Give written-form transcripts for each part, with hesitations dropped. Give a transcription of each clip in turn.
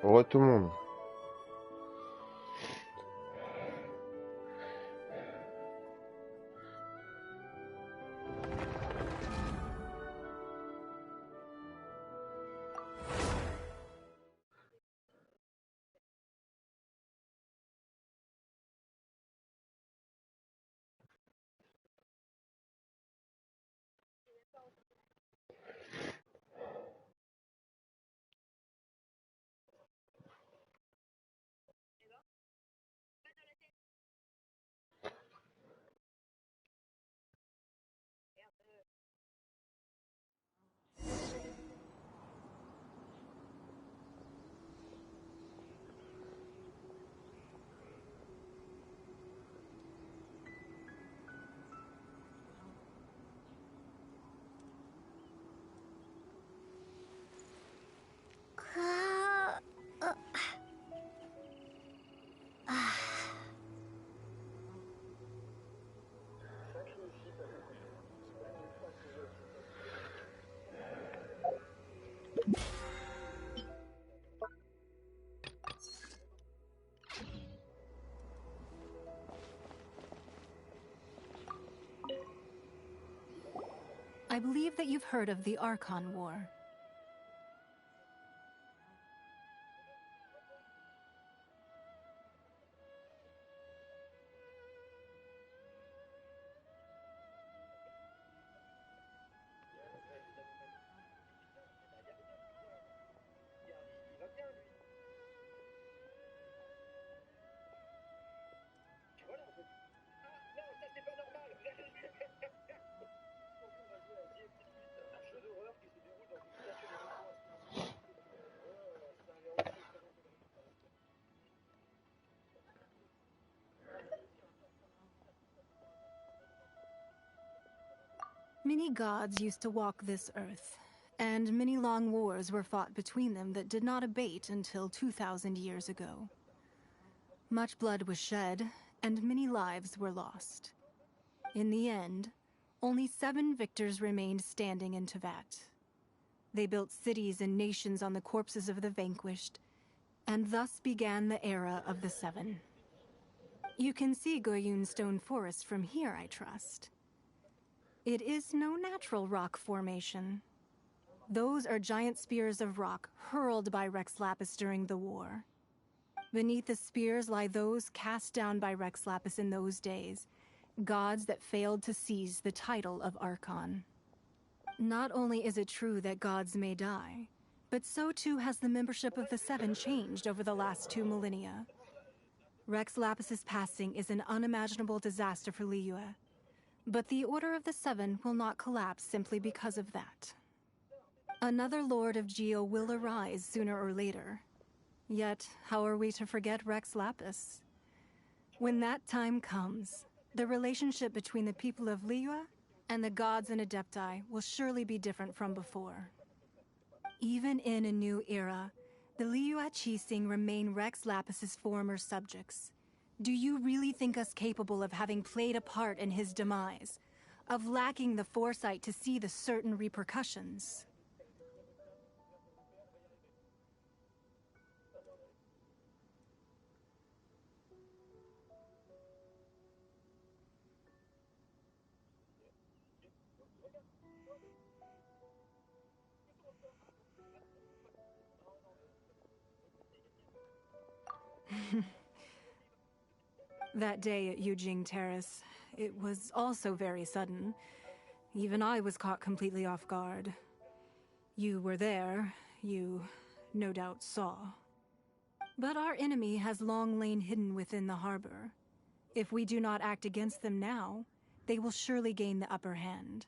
Au revoir tout le monde. I believe that you've heard of the Archon War. Many gods used to walk this earth, and many long wars were fought between them that did not abate until 2,000 years ago. Much blood was shed, and many lives were lost. In the end, only 7 victors remained standing in Tevat. They built cities and nations on the corpses of the vanquished, and thus began the era of the 7. You can see Goyun Stone Forest from here, I trust. It is no natural rock formation. Those are giant spears of rock hurled by Rex Lapis during the war. Beneath the spears lie those cast down by Rex Lapis in those days, gods that failed to seize the title of Archon. Not only is it true that gods may die, but so too has the membership of the 7 changed over the last 2 millennia. Rex Lapis's passing is an unimaginable disaster for Liyue, but the Order of the 7 will not collapse simply because of that. Another Lord of Geo will arise sooner or later. Yet, how are we to forget Rex Lapis? When that time comes, the relationship between the people of Liyue and the gods and Adepti will surely be different from before. Even in a new era, the Liyue Qixing remain Rex Lapis's former subjects. Do you really think us capable of having played a part in his demise? Of lacking the foresight to see the certain repercussions? That day at Yujing Terrace, it was also very sudden. Even I was caught completely off guard. You were there, you no doubt saw. But our enemy has long lain hidden within the harbor. If we do not act against them now, they will surely gain the upper hand.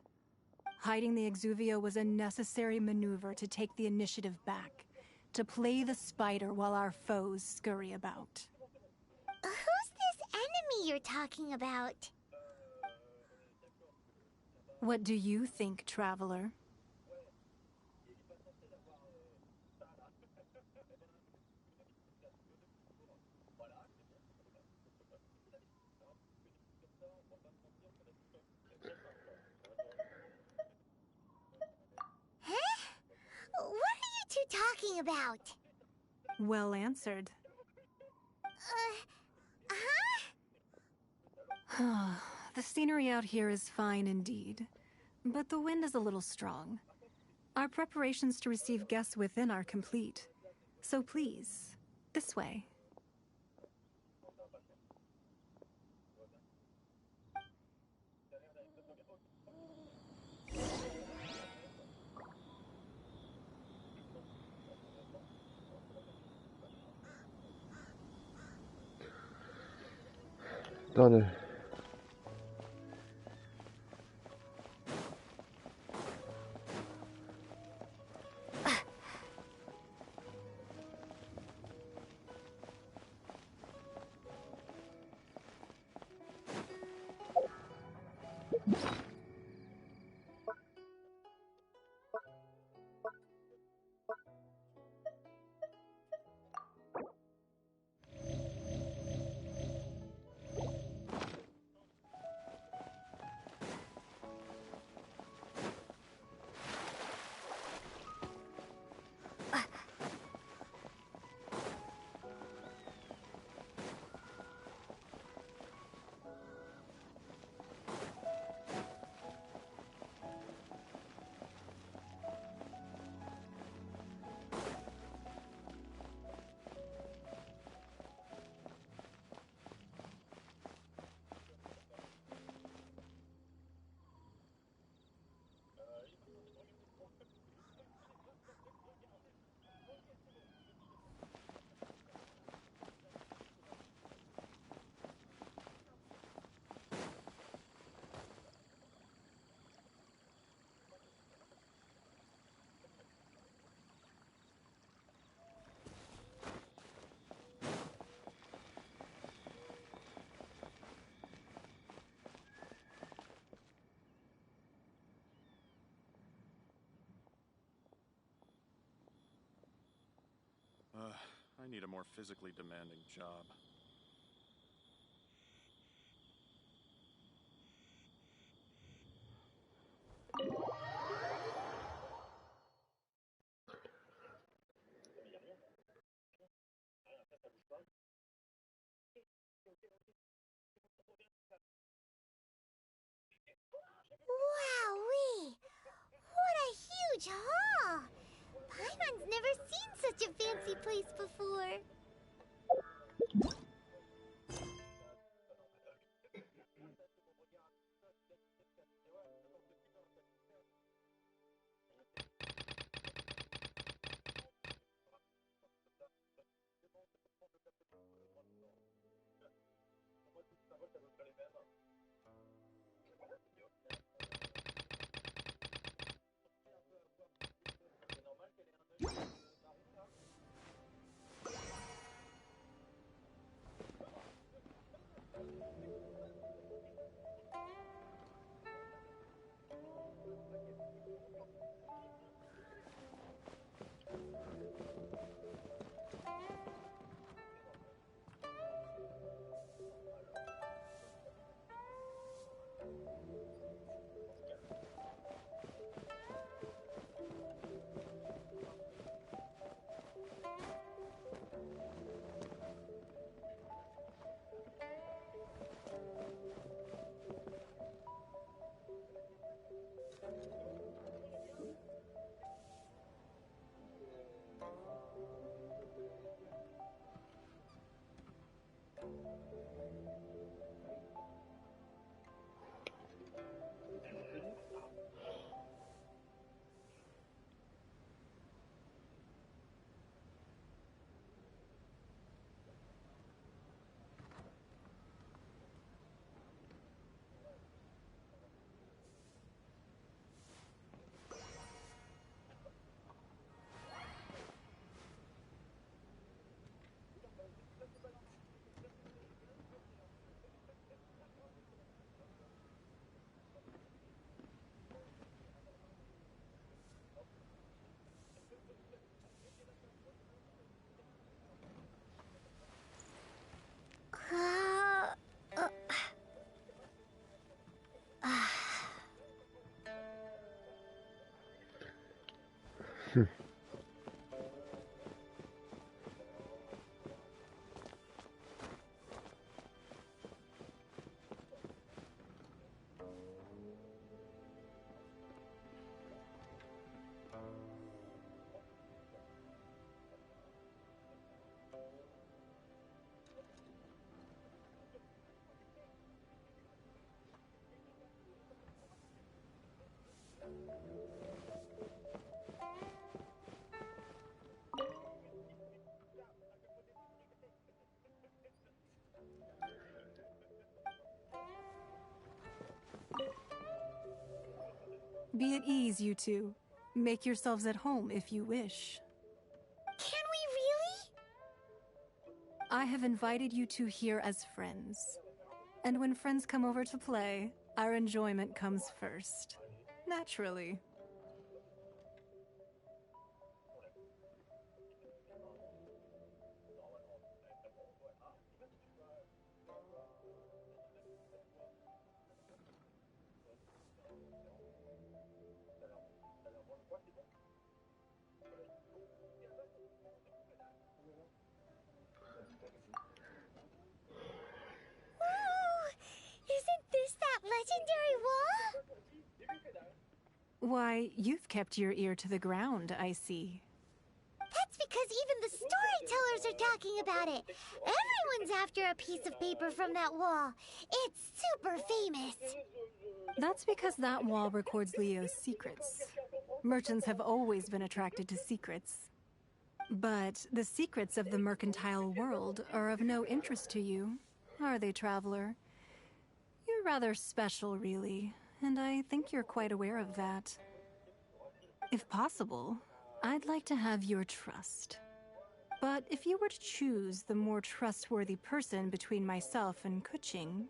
Hiding the Exuvio was a necessary maneuver to take the initiative back, to play the spider while our foes scurry about. Who's this enemy you're talking about? What do you think, traveler? Huh? What are you two talking about? Well answered. The scenery out here is fine indeed, but the wind is a little strong. Our preparations to receive guests within are complete. So please, this way. Attendez. I need a more physically demanding job. Wowee! What a huge hall! Paimon's never seen such a fancy place before. Be at ease, you two. Make yourselves at home if you wish. Can we really? I have invited you two here as friends. And when friends come over to play, our enjoyment comes first. Naturally. Isn't this that legendary wall? Why, you've kept your ear to the ground, I see. That's because even the storytellers are talking about it. Everyone's after a piece of paper from that wall. It's super famous. That's because that wall records Leo's secrets. Merchants have always been attracted to secrets. But the secrets of the mercantile world are of no interest to you, are they, traveler? You're rather special, really, and I think you're quite aware of that. If possible, I'd like to have your trust. But if you were to choose the more trustworthy person between myself and Kuching...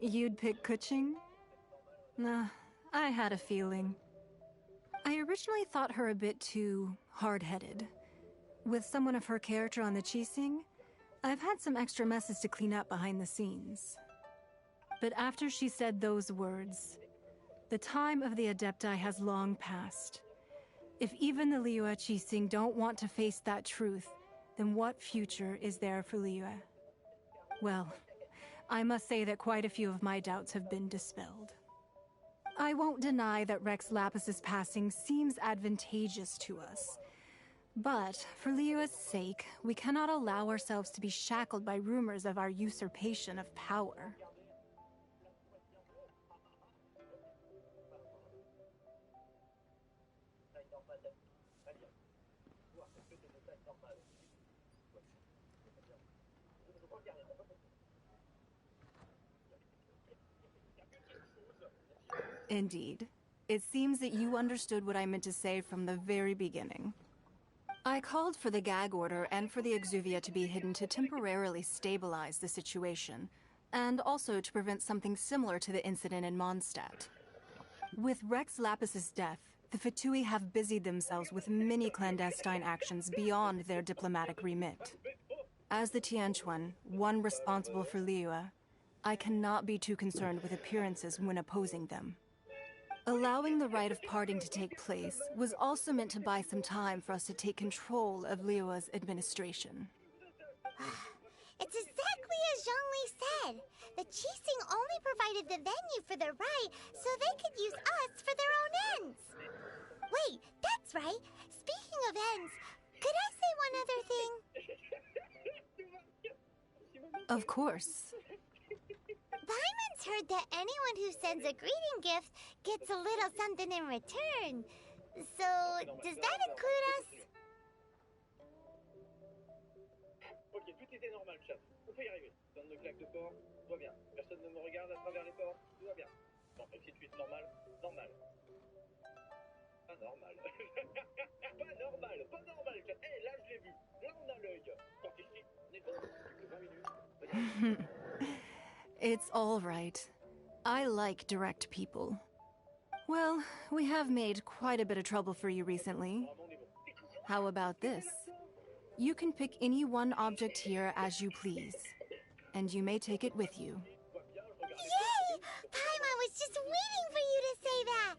You'd pick Kuching? Nah, I had a feeling. I originally thought her a bit too hard-headed. With someone of her character on the Qixing, I've had some extra messes to clean up behind the scenes. But after she said those words, the time of the Adepti has long passed. If even the Liyue Qixing don't want to face that truth, then what future is there for Liyue? Well, I must say that quite a few of my doubts have been dispelled. I won't deny that Rex Lapis's passing seems advantageous to us. But, for Liyue's sake, we cannot allow ourselves to be shackled by rumors of our usurpation of power. Indeed. It seems that you understood what I meant to say from the very beginning. I called for the gag order and for the Exuvia to be hidden to temporarily stabilize the situation, and also to prevent something similar to the incident in Mondstadt. With Rex Lapis's death, the Fatui have busied themselves with many clandestine actions beyond their diplomatic remit. As the Tianquan, one responsible for Liyue, I cannot be too concerned with appearances when opposing them. Allowing the rite of parting to take place was also meant to buy some time for us to take control of Liyue's administration. It's exactly as Zhongli said. The Qixing only provided the venue for the rite so they could use us for their own ends. Wait, that's right. Speaking of ends, could I say one other thing? Of course. Paimon's heard that anyone who sends a greeting gift gets a little something in return. So, does that include us? Ok, tout était normal, chat. On peut y arriver. Donne une claque de porc, tout va bien. Personne ne me regarde à travers les portes, tout va bien. Non, même si tu es normal, normal. Pas normal. Pas normal, pas normal, chat. Hé, là, je l'ai vu. Là, on a l'œil. Quand ici, on est bon. 20 minutes. It's all right. I like direct people. Well, we have made quite a bit of trouble for you recently. How about this? You can pick any one object here as you please, and you may take it with you. Yay! Paimon was just waiting for you to say that.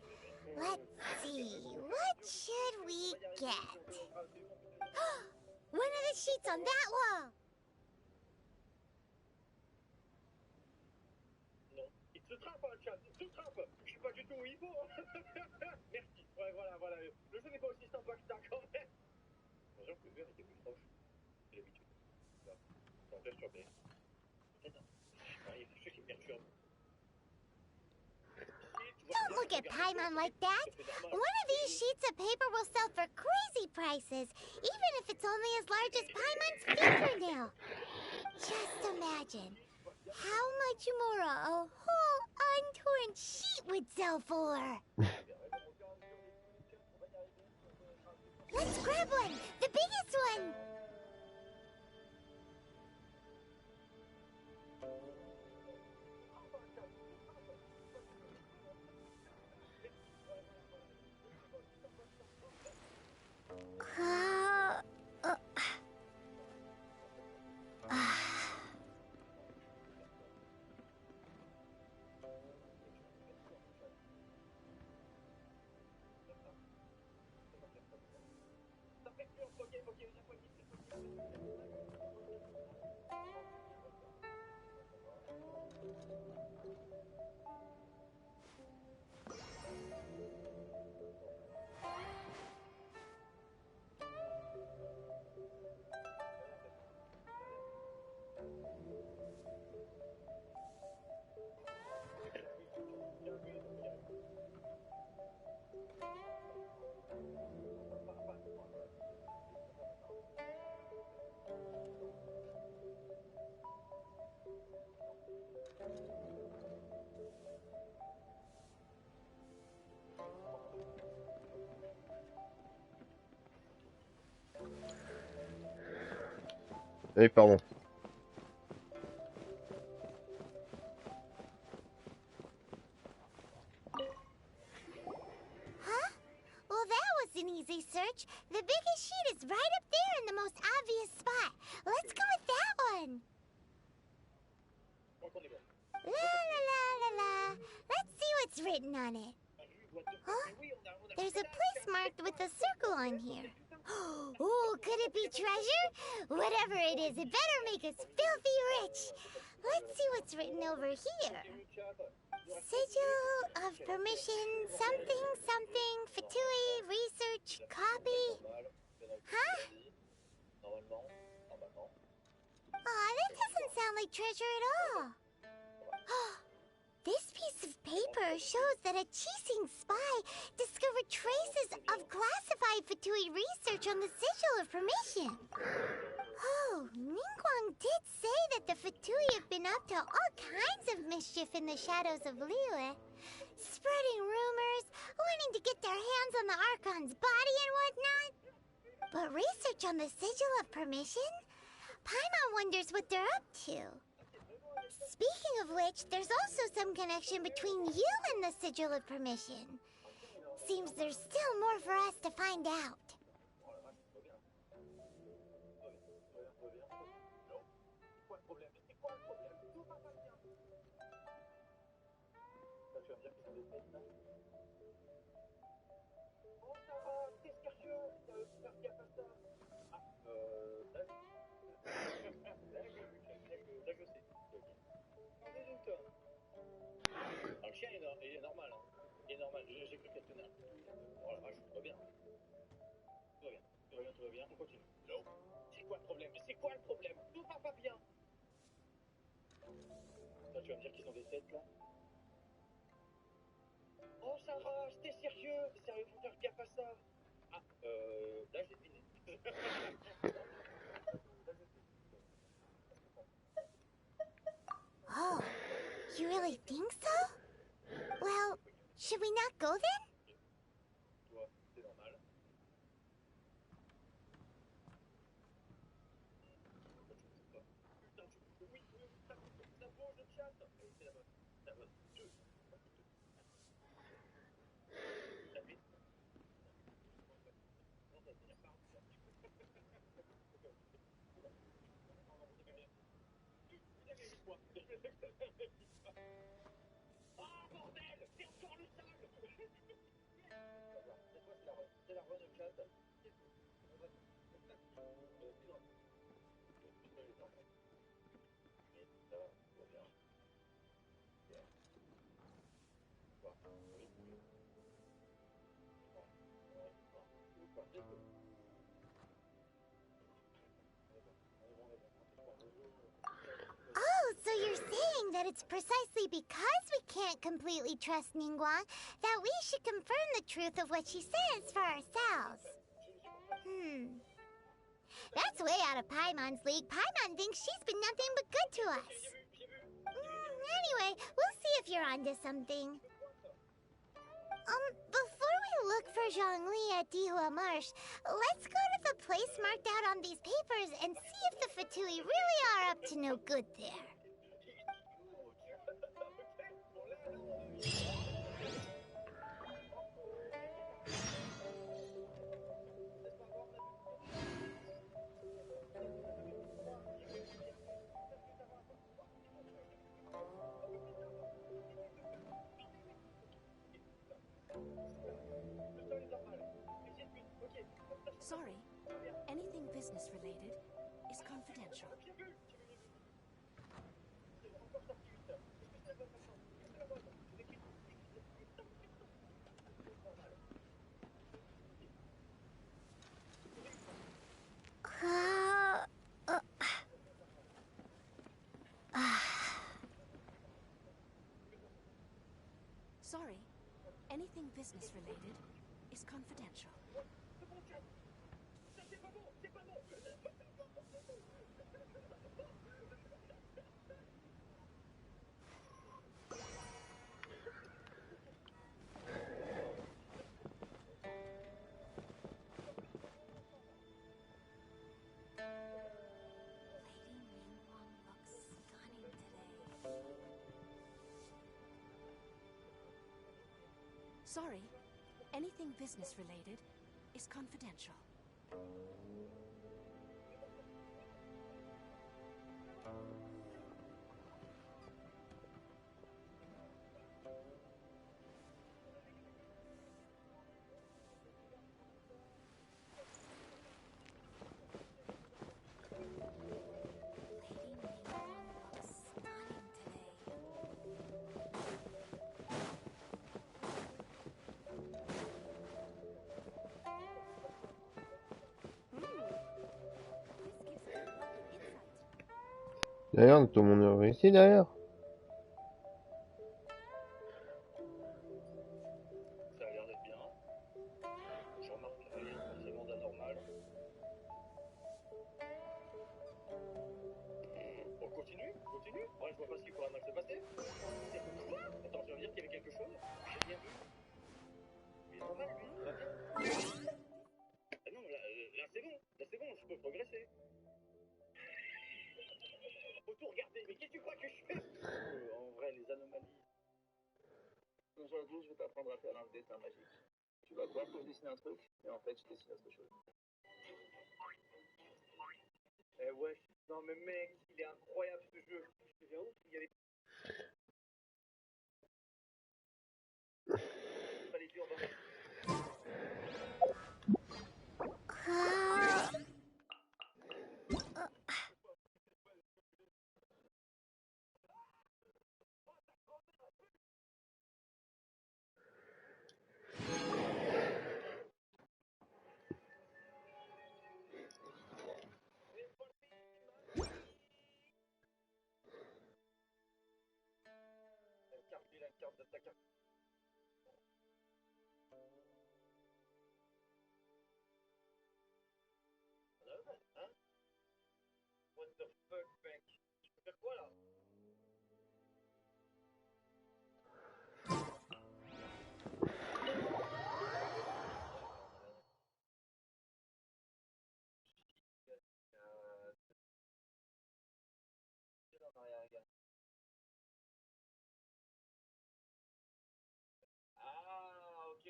Let's see, what should we get? One of the sheets on that wall. Se trappe, hein, chat, se trappe. Je suis pas du tout où il faut. Merci. Ouais, voilà, voilà. Le jeu n'est pas aussi sympa que ça quand même. l'impression que le mur était plus proche que d'habitude. C'est un peu perturbé. Peut-être, je sais pas, il y a quelque chose qui me perturbe. Don't look at Paimon like that. One of these sheets of paper will sell for crazy prices, even if it's only as large as Paimon's fingernail. Just imagine how much more a whole untorn sheet would sell for. Let's grab one, the biggest one. Eh, pardon. Huh? Well, that was an easy search. The biggest sheet is right up there in the most obvious spot. Let's go with that one. La la la la la. Let's see what's written on it. Huh? There's a place marked with a circle on here. Oh, could it be treasure? Whatever it is, it better make us filthy rich. Let's see what's written over here. Sigil of permission, something, something, Fatui, research, copy. Huh? Aw, that doesn't sound like treasure at all. This piece of paper shows that a Qixing spy discovered traces of classified Fatui research on the Sigil of Permission. Oh, Ningguang did say that the Fatui have been up to all kinds of mischief in the shadows of Liyue, spreading rumors, wanting to get their hands on the Archon's body and whatnot. But research on the Sigil of Permission? Paimon wonders what they're up to. Speaking of which, there's also some connection between you and the Sigil of Permission. Seems there's still more for us to find out. Le chien il est normal, hein. Il est normal, j'ai cru qu'elle tenait un peu. Oh la vache, tout va bien. Tout va bien, tout va bien, tout va bien, on continue. Non. C'est quoi le problème? C'est quoi le problème? Tout va pas bien. Toi, tu vas me dire qu'ils ont des têtes là? Oh Sarah, c'était sérieux? T'es sérieux, faut faire gaffe à ça. Ah, là j'ai deviné. Oh, you really think so? Well, should we not go then? Toi, c'est normal. Putain, oui, ça bouge le chat. C'est la bonne. C'est la bonne. Deux. Oh bordel! C'est encore le sol! C'est la run au chat. that it's precisely because we can't completely trust Ningguang that we should confirm the truth of what she says for ourselves. That's way out of Paimon's league. Paimon thinks she's been nothing but good to us. Anyway, we'll see if you're onto something. Before we look for Zhongli at Dihua Marsh, let's go to the place marked out on these papers and see if the Fatui really are up to no good there. Sorry, anything business related is confidential. Sorry, anything business related is confidential. Sorry, anything business related is confidential. D'ailleurs, tout le monde est ici derrière. Ça a l'air d'être bien. Je remarque rien forcément d'anormal. On continue. Ouais, je vois pas ce qui pourrait mal se passer. Quoi? Attends, tu veux dire qu'il y avait quelque chose? J'ai bien vu. Il est normal, lui. Il va bien. Ah non, là c'est bon. Là c'est bon, je peux progresser. Faut tout regarder, mais qu'est-ce que tu crois que je fais? En vrai, les anomalies. Aujourd'hui, je vais t'apprendre à faire un dessin magique. Tu vas croire que je dessine un truc, mais en fait, je dessine autre chose. Eh ouais, non mais mec, il est incroyable ce jeu. Je viens où? Il y avait pas les durs dans les... La carte de ta carte. Hein? What the fuck, mec? Je peux faire quoi là? Ah, ok.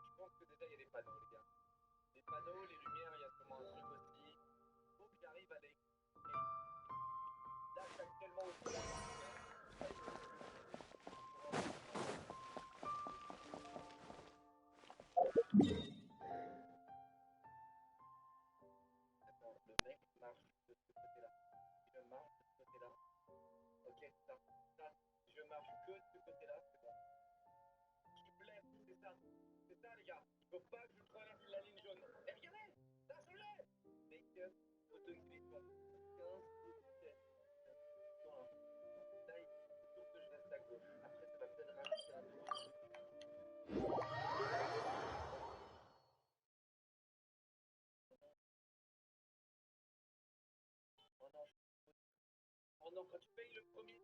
Je pense que déjà il y a des panneaux, les gars. Les panneaux, les lumières, il y a sûrement un truc aussi. Faut que j'arrive à les. Là, je suis actuellement aussi. Attends, le mec marche de ce côté-là. Je marche de ce côté-là. Ok, ça. Je marche que de ce côté-là, c'est bon. Qui blesse, c'est ça. C'est ça, les gars. Il faut pas que je traverse la ligne jaune. Et regardez, là, je l'ai. Make-up, auto-exhibition. 15, 17. Voilà. Là, il faut que je reste à gauche. Après, ça va peut-être ralentir un peu. Oh non, oh non, quand tu payes le premier.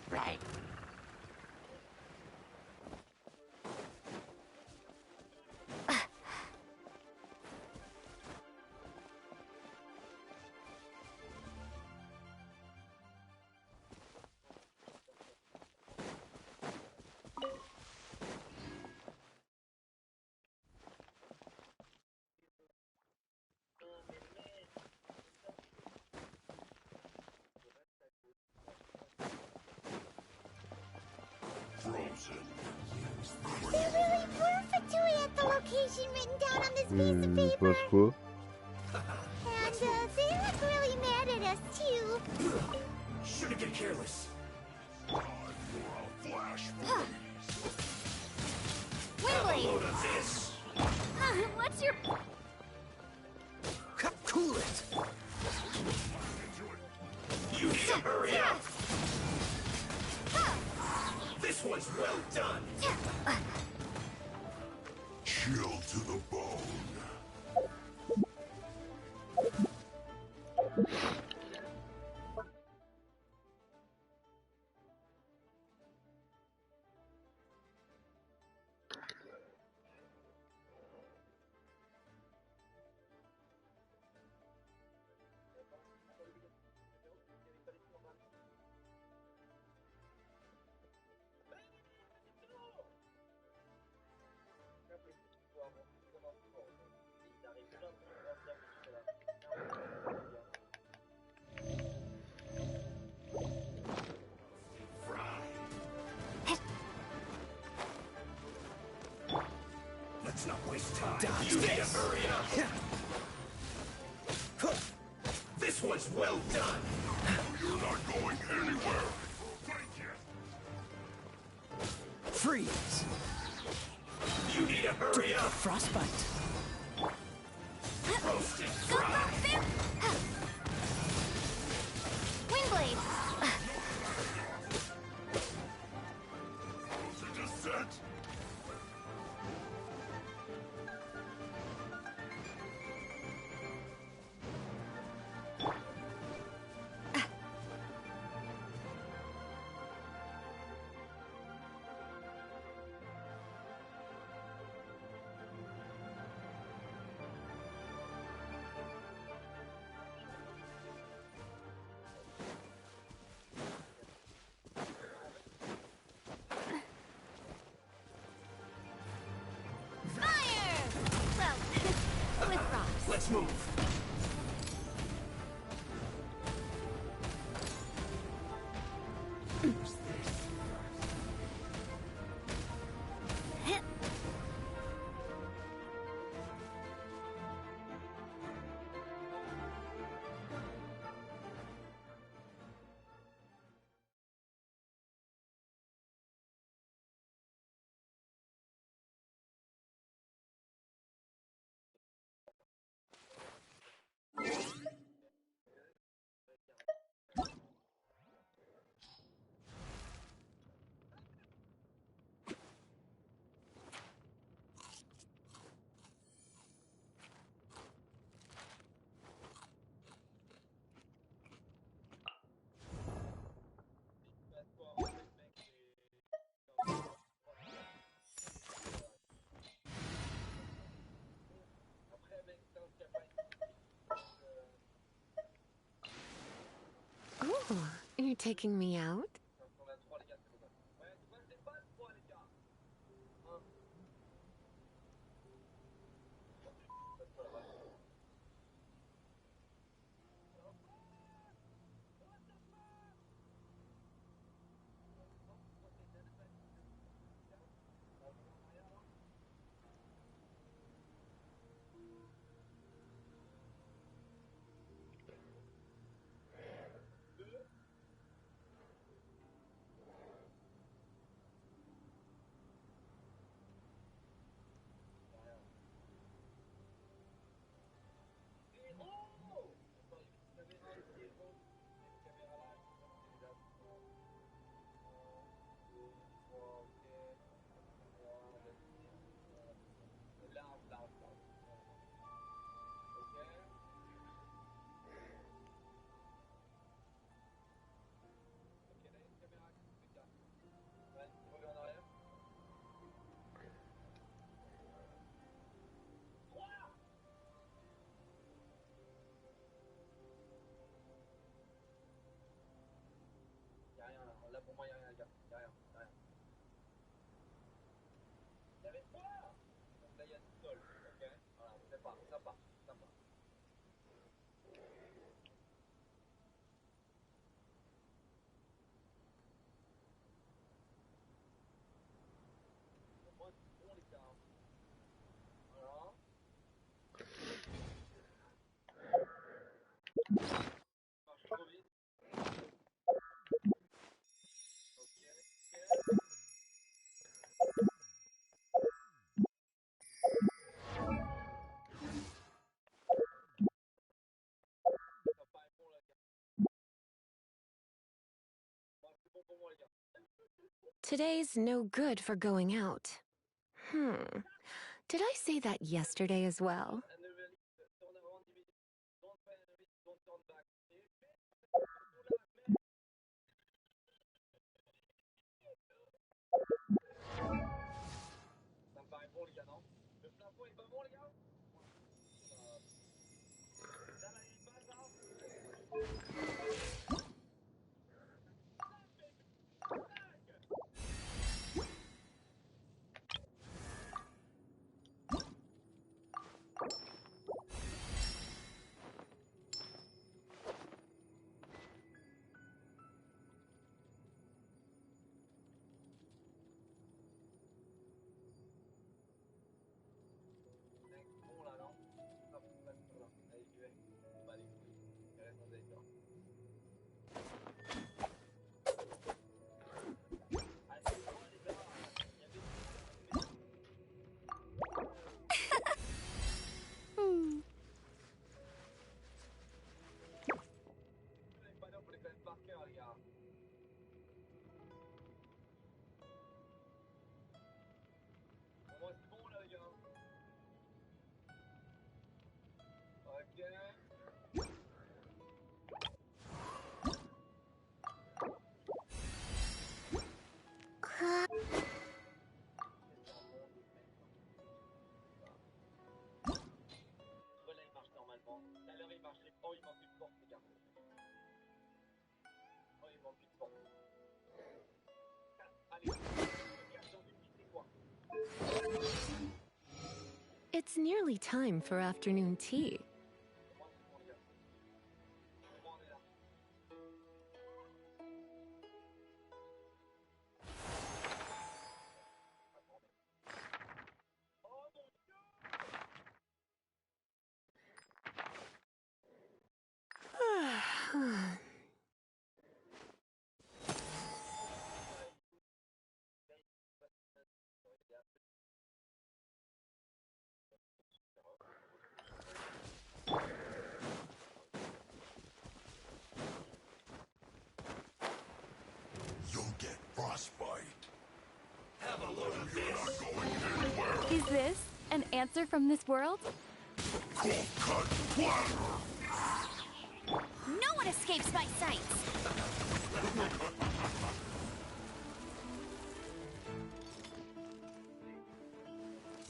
Right. There really were Fatui at the location written down on this piece of paper. Pas trop. And they look really mad at us too. Shouldn't get careless. Windblade! Load of this. What's your... Cool it. You need to hurry up. This one's well done. Chill to the bone. Let's not waste time. Dodge You need this. to hurry up. This one's well done. You're not going anywhere. Freeze! You need to hurry up. Frostbite. Roasted fry. Windblade! Descent. Fire! Well, with rocks. Let's move. Oh, you're taking me out? Today's no good for going out. Did I say that yesterday as well? It's nearly time for afternoon tea. You'll get frostbite. Have a look at this. You're not going anywhere. Is this an answer from this world? Cold cut platter. No one escapes my sights!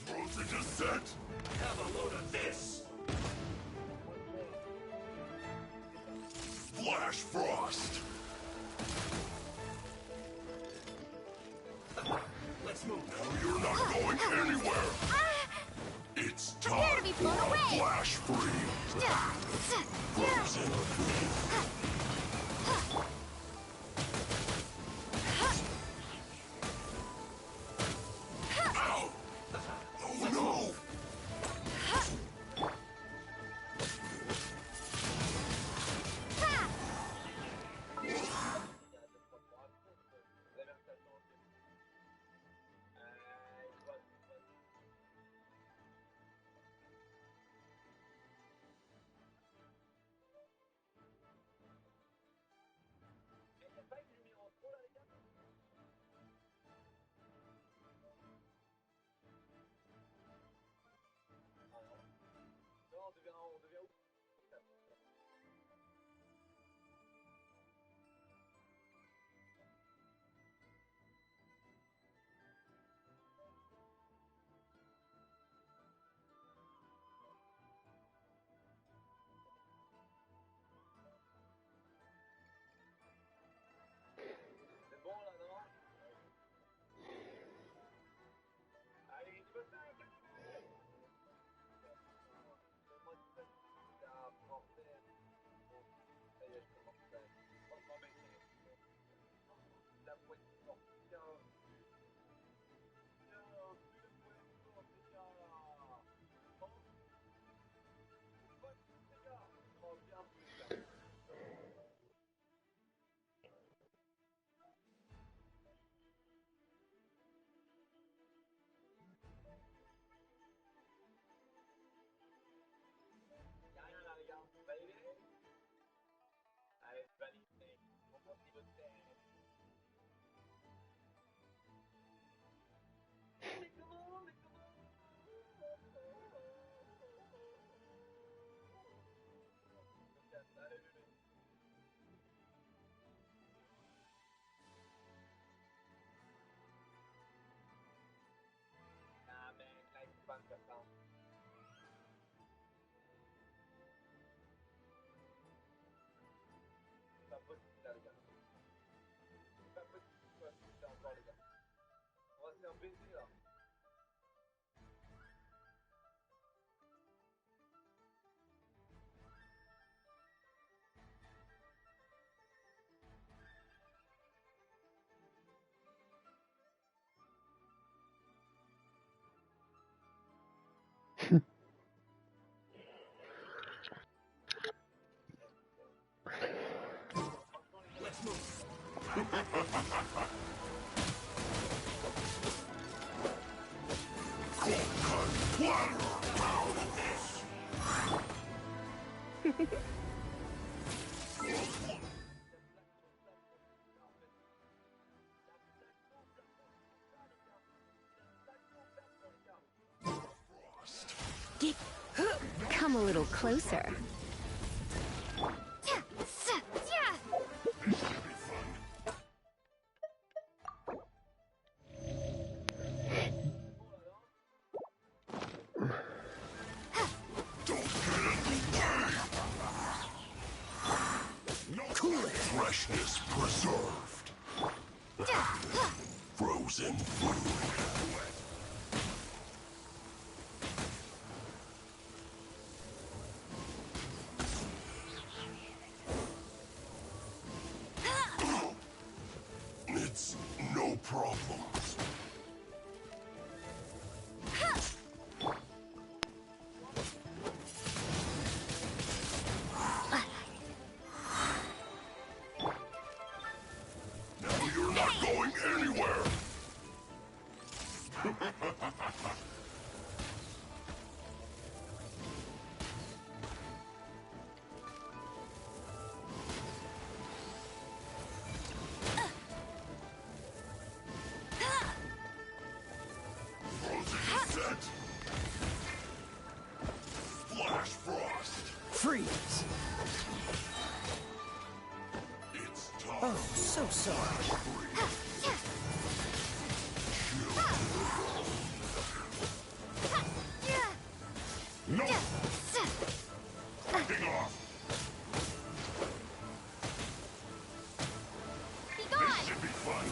Frozen descent. Have a load of this. Flash frost. Let's move. No, you're not going anywhere. It's time. Prepare to be blown away. Flash freeze. Frozen. Ow! Oh no! de terre. Mais comment? Allez, bébé. Ah, mais là, il faut pas me faire ça. C'est pas possible, là, les gars. C'est pas possible, quoi, c'est encore, les gars. On va se faire baiser, là. Come a little closer. Freshness preserved. Frozen food. It's no problem. Now you're not going anywhere. Set. Flash frost. Freeze! It's time. Oh, so sorry. No. Backing off. Be This gone! should be fun.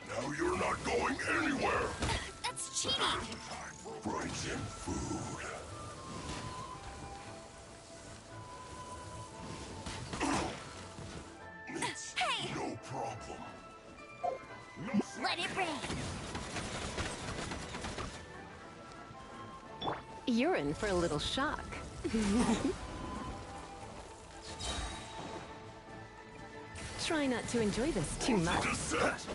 Now you're not going anywhere. That's cheating! Frozen food. It's no problem. Let it rain! You're in for a little shock. Try not to enjoy this too much. Set.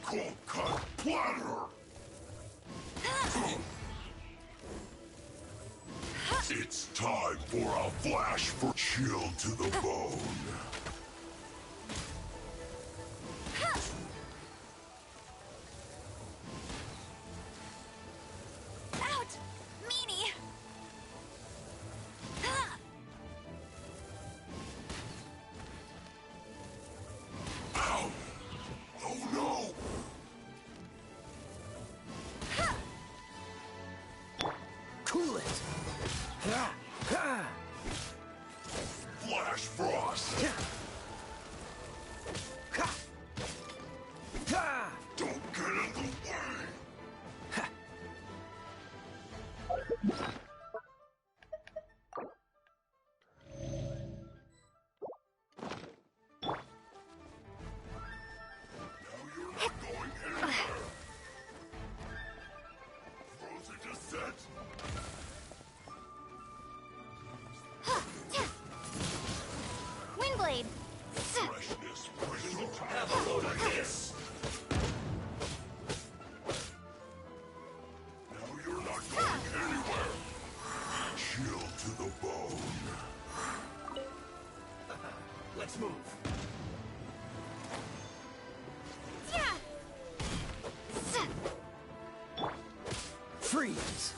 Cold cut platter. It's time for a flash for chill to the bone. Out! Meanie! Ow! Oh no! Cool it! Ha! Ha! Flash frost! Ha! Ha! Don't get in the way! Ha! Now you're not going anywhere! Frozen to set! Freshness, have a load of this. Now you're not going anywhere. Chill to the bone. Let's move. Freeze.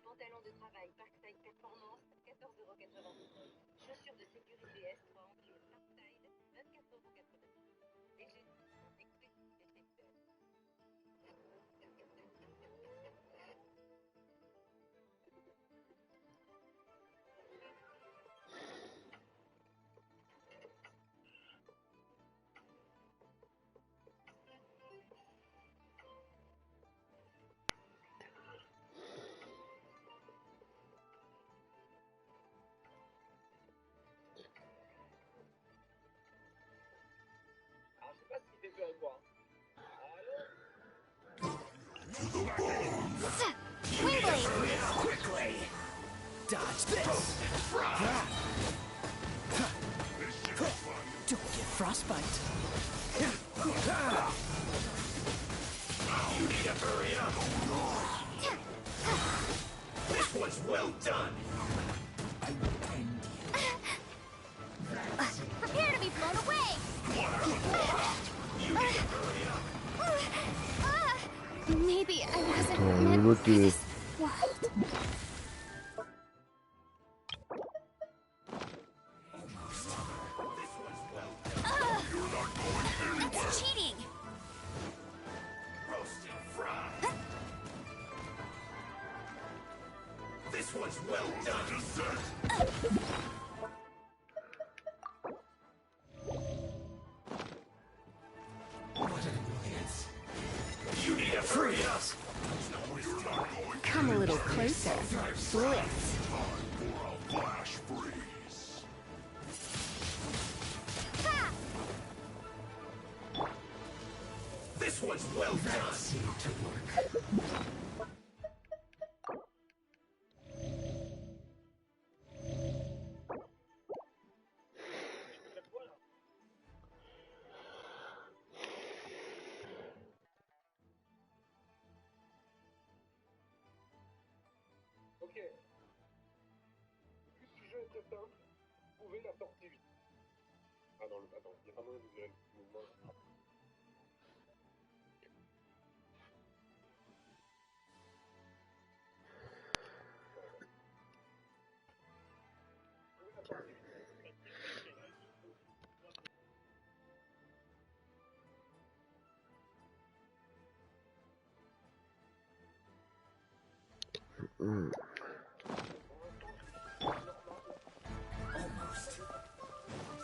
Pantalon de travail Parkside Performance, 14,90 €. Chaussures de sécurité S3 Anglais Parkside, 24,90 €. Exclusivité sexuelle. Alors, je sais pas s'il fait peur ou quoi. To the bone. Quickly. Dodge this. Don't get frostbite. You need to hurry up. This one's well done. I will end Prepare to be blown away! You need to hurry up. Maybe I wasn't Putain, meant l'autre, for this world. You're not going anywhere. It's cheating! Roasted fry. This one's well done. Descent. What an annoyance. You need to hurry up. Freeze. You're not going Come a little closer. Blitz. for a flash freeze. This one's well done. Seemed to work. Ok. Vu que le jeu est très simple, trouvez la sortie vite. Ah non, attends, il y a pas moyen de gérer le mouvement.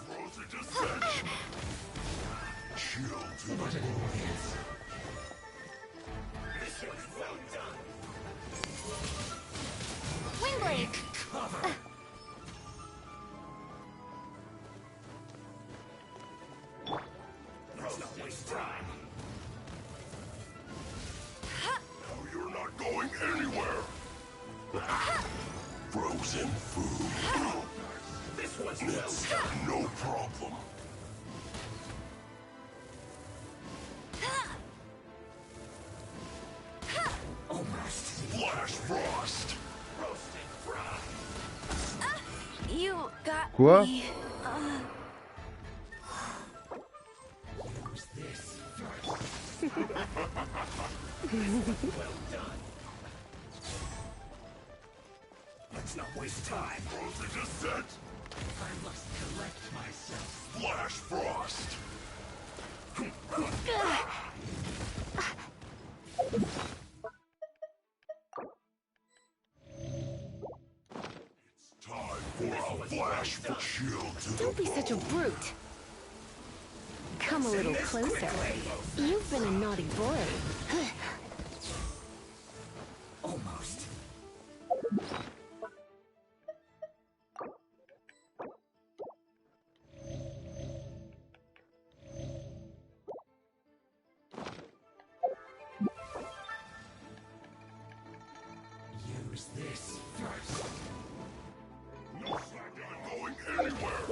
Rosa descent. Chill to the bone. This one's well done. Wingblade! Let's not waste time. Now you're not going anywhere. Frozen food. This one's well done. No problem. Almost. Flash frost. Roasted fry. You got Quoi? me. Use this first. Well done. Let's not waste time. Rosa descent. I must collect myself. Flash frost. Don't be such a brute. Come a little closer. You've been a naughty boy. Almost. Use this first. No shotgun going anywhere!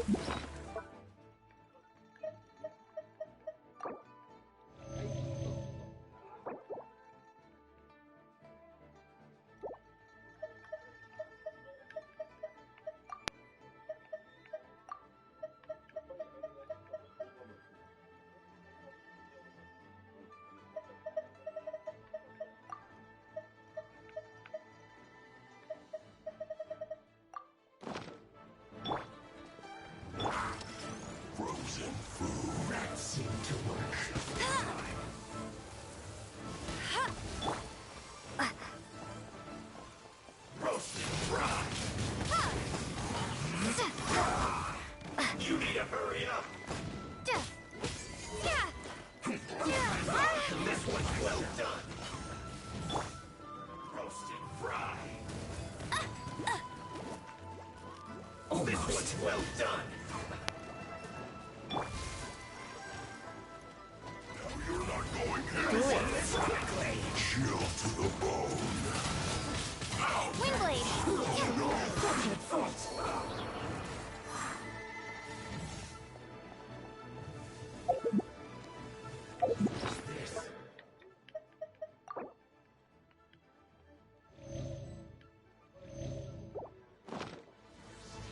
Frozen food. That seemed to work. Roasted fry. You need to hurry up. This one's well done. Roasted fry. This one's well done. Now you're not going anywhere. Chill to the bone.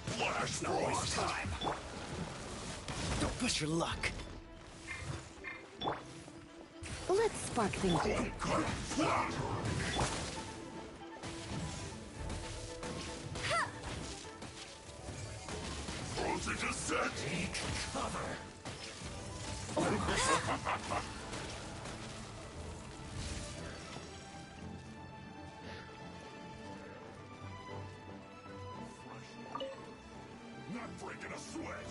Flash Not waste frost. time. Don't push your luck. Let's spark things up. Cut flat. Frozen descent. Take cover. Not breaking a sweat.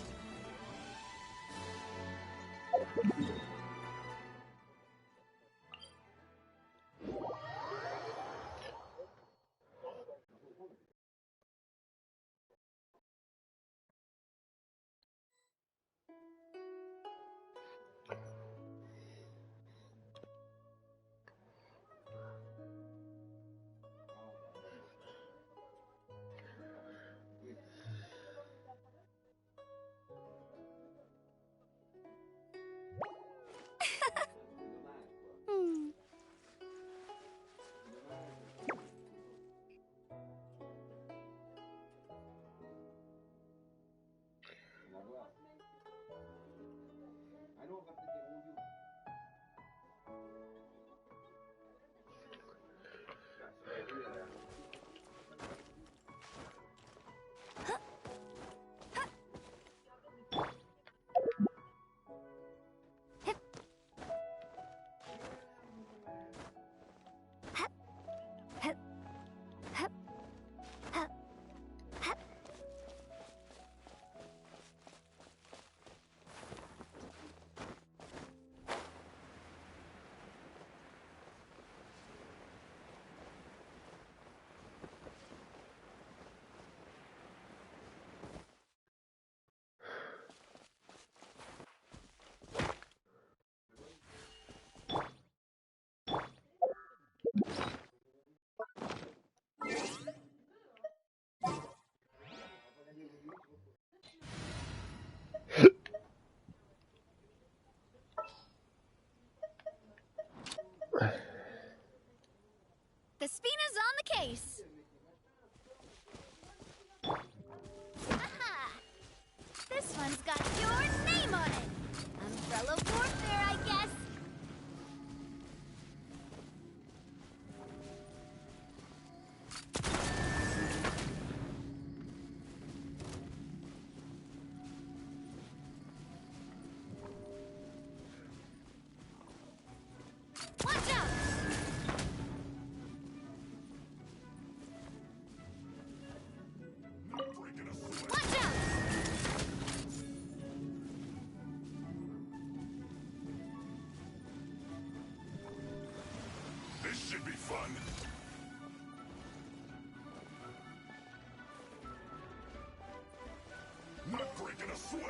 sweat!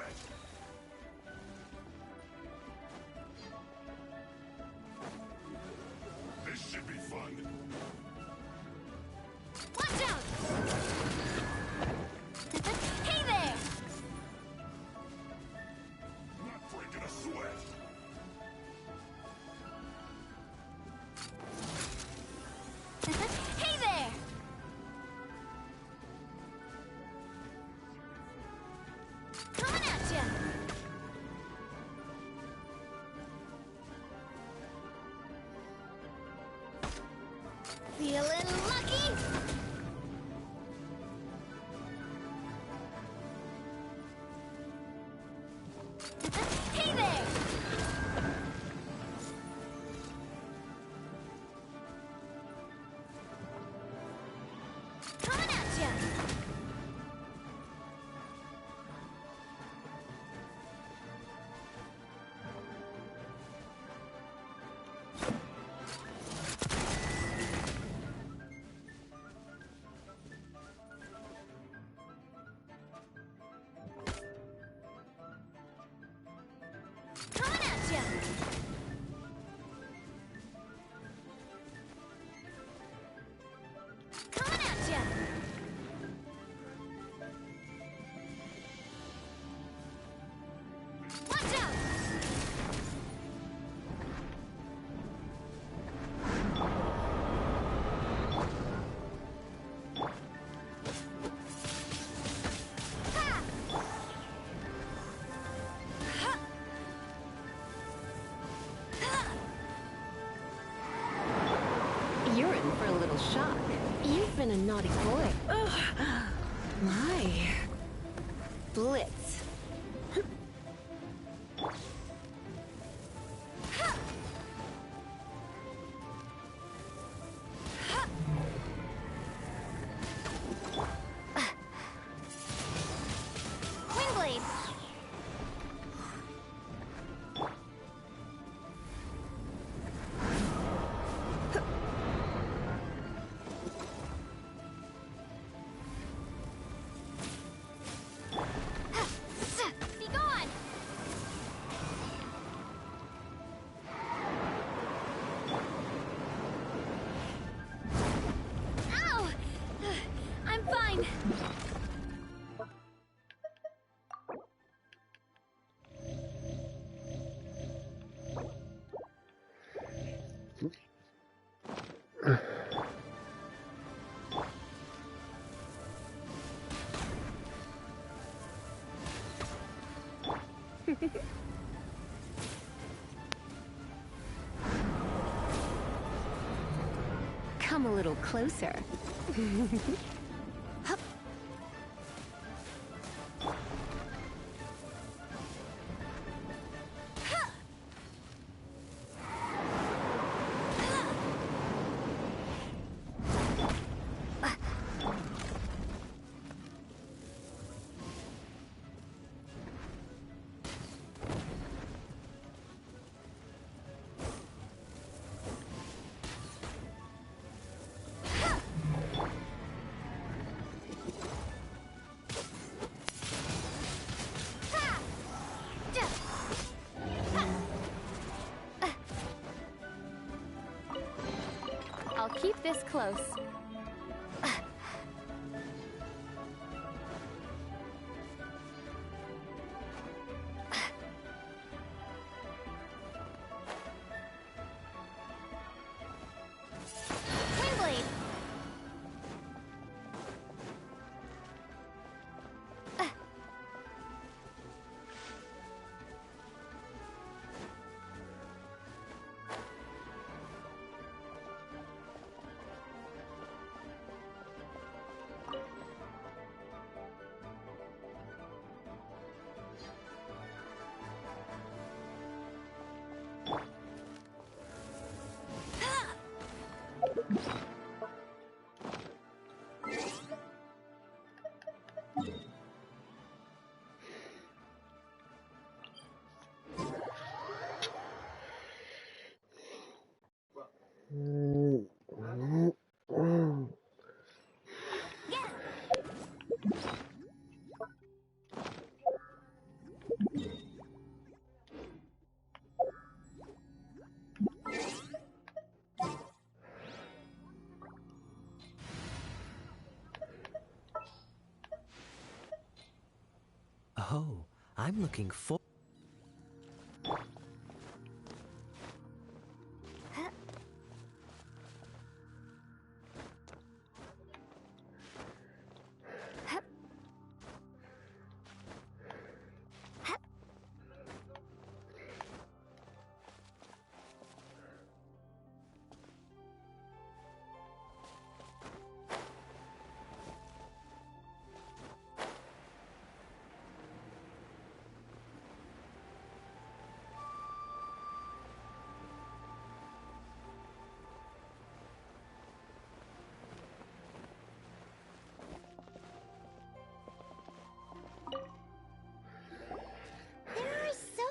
This should be fun. Watch out! Hey there! Not breaking a sweat. Hey there! Coming at ya! Feeling lucky? Hey there! Coming at ya! Coming at ya! Coming at ya! Watch out! Ha! Ha! You're in for a little shock. You've been a naughty boy. Ugh. My. Blitz. Ha! Ha! Windblade! Be gone! Ow! I'm fine. Come a little closer. Hup. Ha! Ha! Ja! Ha! I'll keep this close. Windblade! I'm looking for...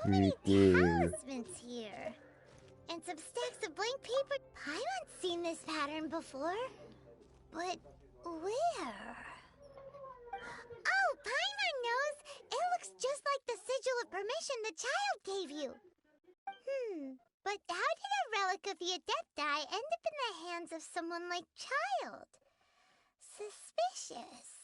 Many Nickel. talismans here. And some stacks of blank paper. Paimon's seen this pattern before. But where? Oh, Paimon knows! It looks just like the sigil of permission the child gave you. But how did a relic of the Adepti end up in the hands of someone like Child? Suspicious.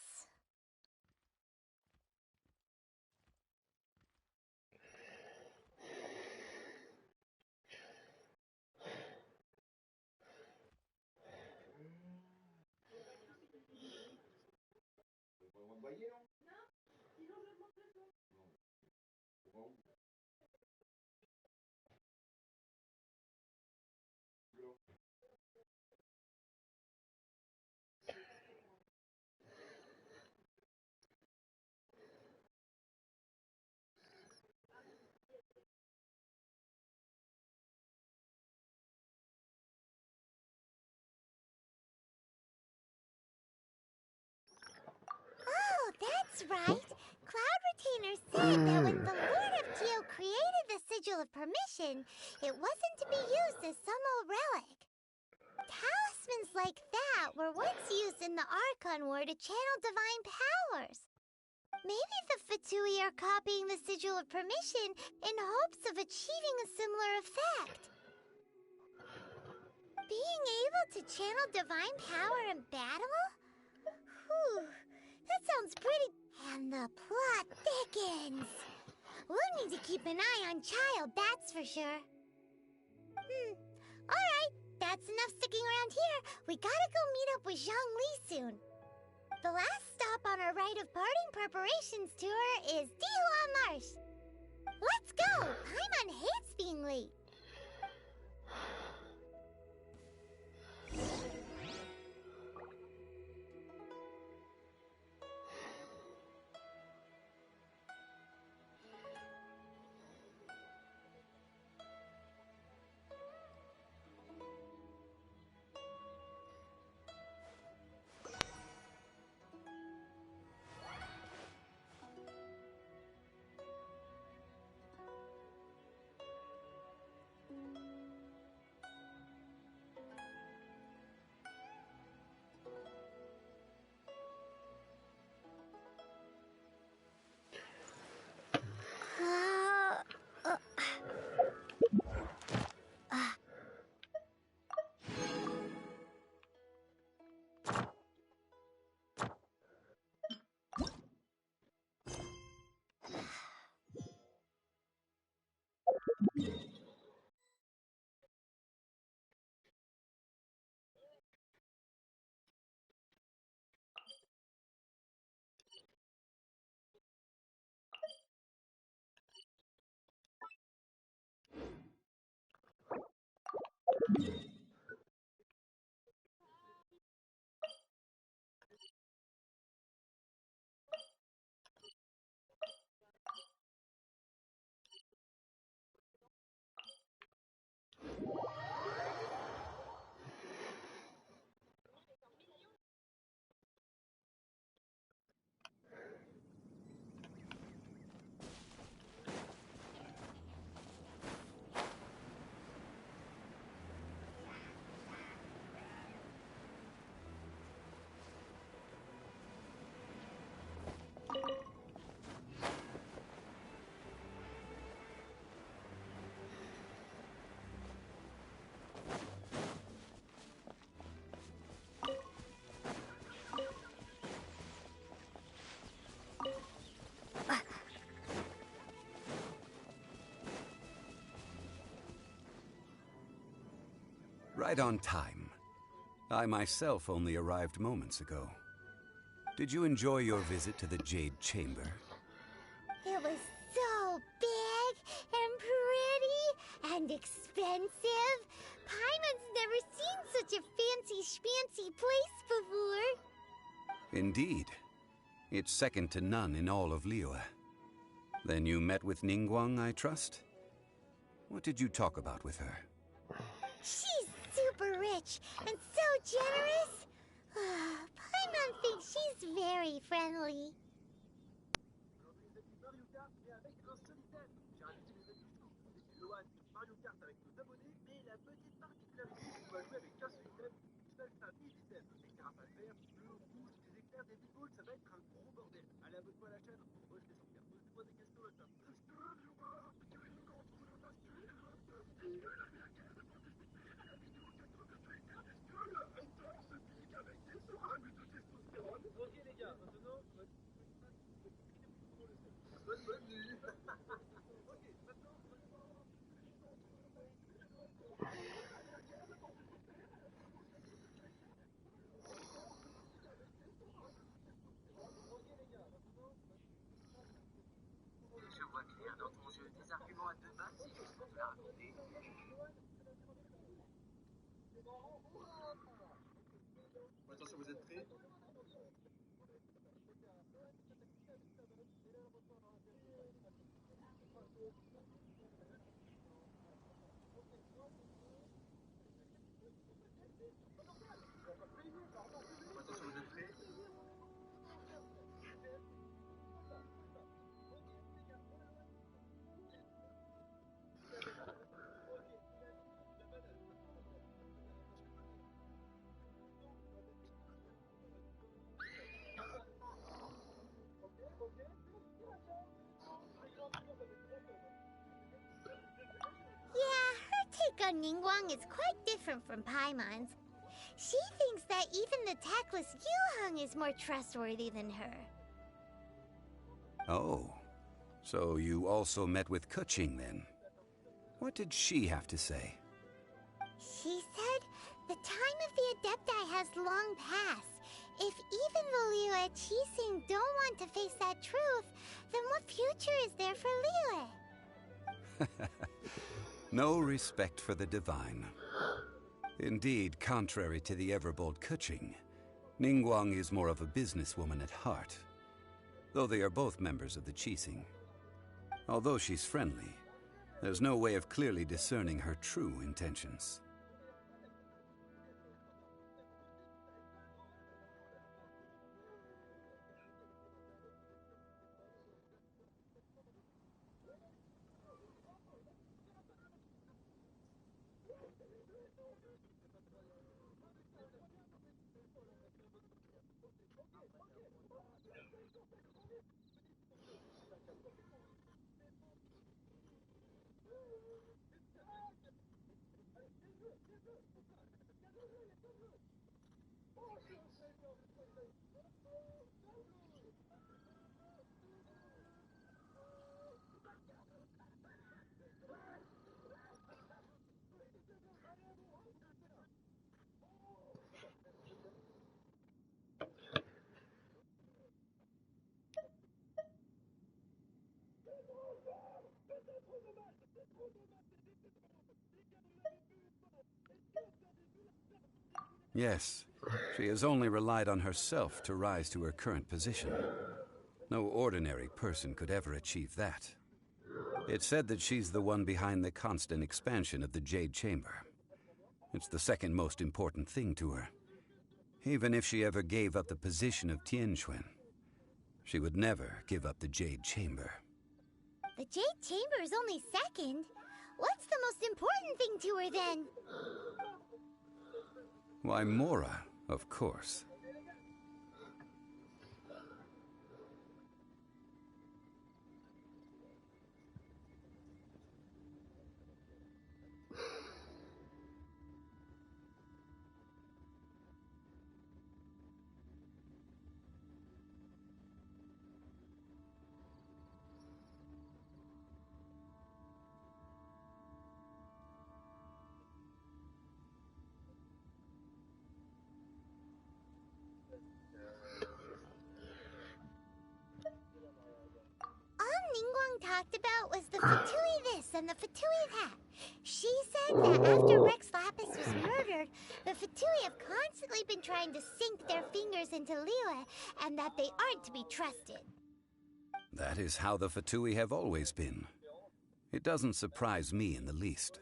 Oh, that's right. Cloud Retainer said that when the Lord of Geo created the Sigil of Permission, it wasn't to be used as some old relic. Talismans like that were once used in the Archon War to channel divine powers. Maybe the Fatui are copying the Sigil of Permission in hopes of achieving a similar effect. Being able to channel divine power in battle? Whew, that sounds pretty... And the plot thickens. We'll need to keep an eye on Child, that's for sure. Alright, that's enough sticking around here. We gotta go meet up with Zhongli soon. The last stop on our rite of parting preparations tour is Dihua Marsh. Let's go! Paimon hates being late. Right on time. I myself only arrived moments ago. Did you enjoy your visit to the Jade Chamber? It was so big and pretty and expensive. Paimon's never seen such a fancy-schmancy place before. Indeed. It's second to none in all of Liyue. Then you met with Ningguang, I trust? What did you talk about with her? She's super rich and so generous. Paimon thinks she's very friendly. Attention, vous êtes prêts? Attention, vous êtes prêts? Yeah, her take on Ningguang is quite different from Paimon's. She thinks that even the tactless Yuheng is more trustworthy than her. Oh, so you also met with Keqing then? What did she have to say? She said the time of the Adepti has long passed. If even the Liyue Qixing don't want to face that truth, then what future is there for Liyue? No respect for the divine. Indeed, contrary to the ever-bold Keqing, Ningguang is more of a businesswoman at heart, though they are both members of the Qixing. Although she's friendly, there's no way of clearly discerning her true intentions. Yes, she has only relied on herself to rise to her current position. No ordinary person could ever achieve that. It's said that she's the one behind the constant expansion of the Jade Chamber. It's the second most important thing to her. Even if she ever gave up the position of Tianquan, she would never give up the Jade Chamber. The Jade Chamber is only second. What's the most important thing to her then? Why, Mora, of course. being talked about was the Fatui this and the Fatui that. She said that after Rex Lapis was murdered, the Fatui have constantly been trying to sink their fingers into Liyue, and that they aren't to be trusted. That is how the Fatui have always been. It doesn't surprise me in the least.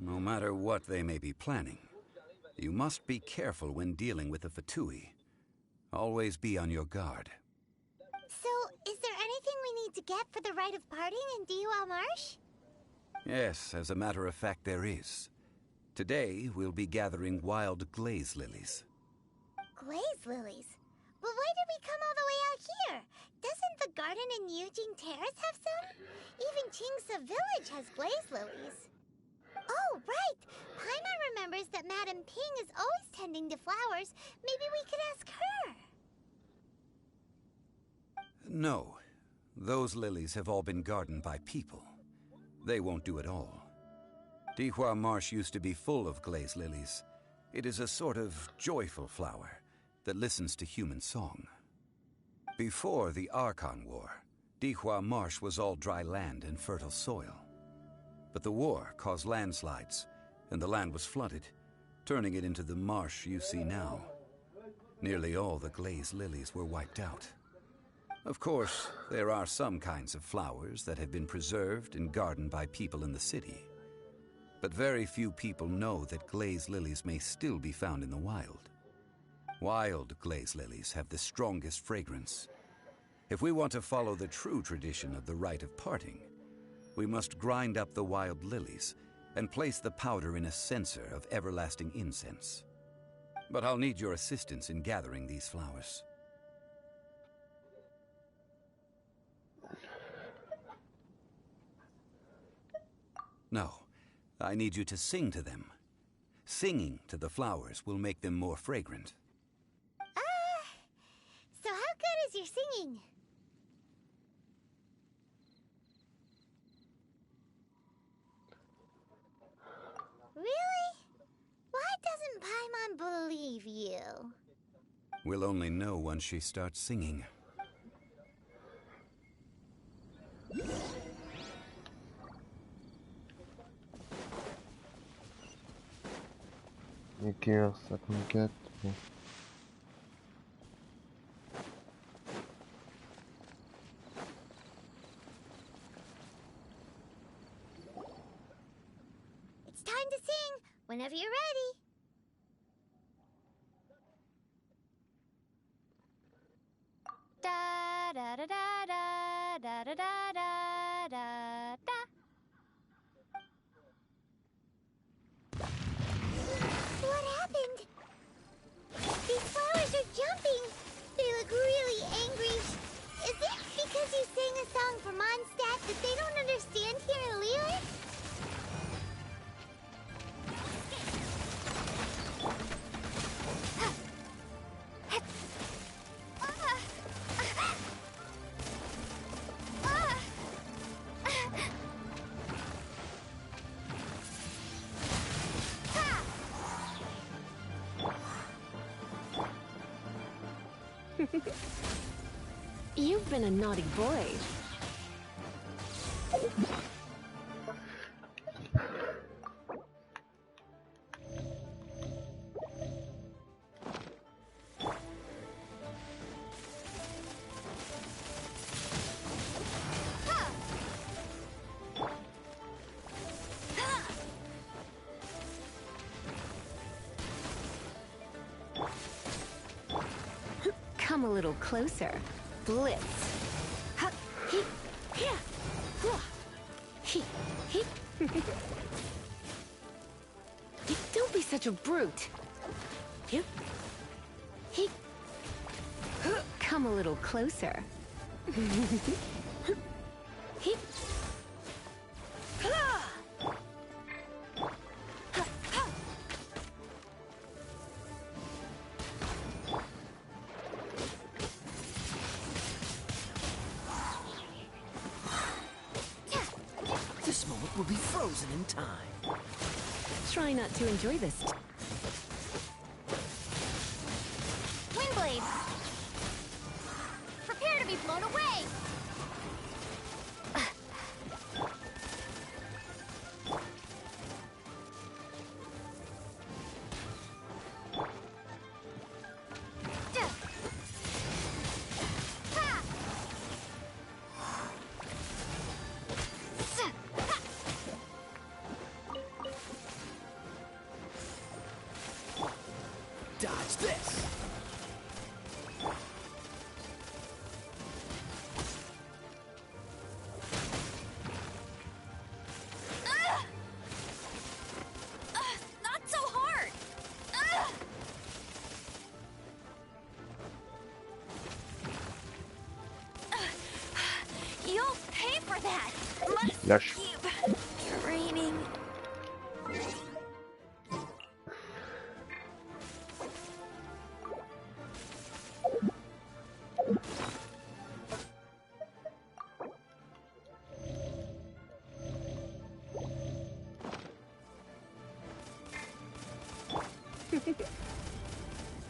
No matter what they may be planning, you must be careful when dealing with the Fatui. Always be on your guard. So, is there anything we need to get for the rite of parting in Dihua Marsh? Yes, as a matter of fact, there is. Today, we'll be gathering wild glaze lilies. Glaze lilies? But why did we come all the way out here? Doesn't the garden in Yujing Terrace have some? Even Qingsa Village has glaze lilies. Oh, right! Paimon remembers that Madame Ping is always tending to flowers. Maybe we could ask her. No. Those lilies have all been gardened by people. They won't do it all. Dihua Marsh used to be full of glaze lilies. It is a sort of joyful flower that listens to human song. Before the Archon War, Dihua Marsh was all dry land and fertile soil. But the war caused landslides, and the land was flooded, turning it into the marsh you see now. Nearly all the glaze lilies were wiped out. Of course, there are some kinds of flowers that have been preserved and gardened by people in the city. But very few people know that glaze lilies may still be found in the wild. Wild glaze lilies have the strongest fragrance. If we want to follow the true tradition of the rite of parting, we must grind up the wild lilies and place the powder in a censer of everlasting incense. But I'll need your assistance in gathering these flowers. No, I need you to sing to them. Singing to the flowers will make them more fragrant. So how good is your singing? Really? Why doesn't Paimon believe you? We'll only know once she starts singing. Équerre 54. Bon. It's time to sing, whenever you're ready. Da da da da da da da da da da da. What happened? These flowers are jumping. They look really angry. Is it because you sang a song for Mondstadt that they don't understand here in Liyue? You've been a naughty boy. Come a little closer. Blitz. Ha, he, yeah. Wah. He. Don't be such a brute. He. Come Come a little closer. This moment will be frozen in time. Try not to enjoy this. Windblade! Prepare to be blown away! Dodge this! Not so hard! You'll pay for that! Must Lâche. keep training.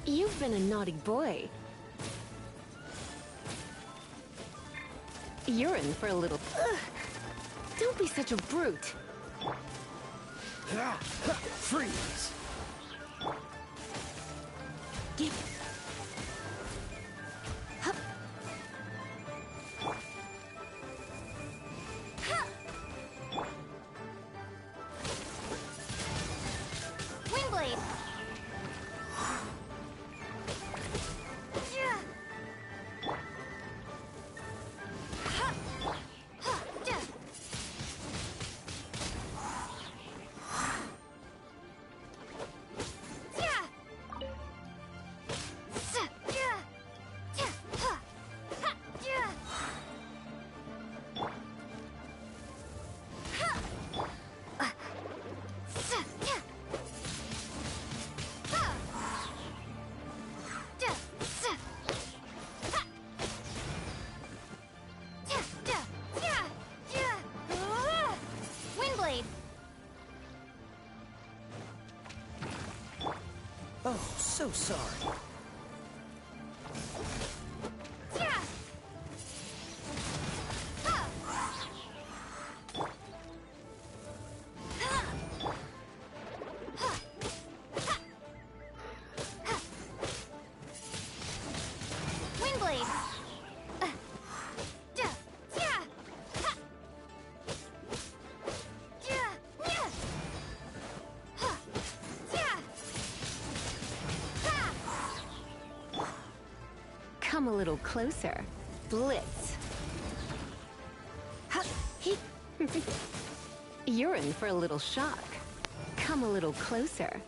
You've been a naughty boy. You're in for a little... Ugh. Don't be such a brute. Freeze! Get... Windblade! Windblade! Oh, so sorry. Windblade! Come a little closer. Blitz. You're in for a little shock. Come a little closer.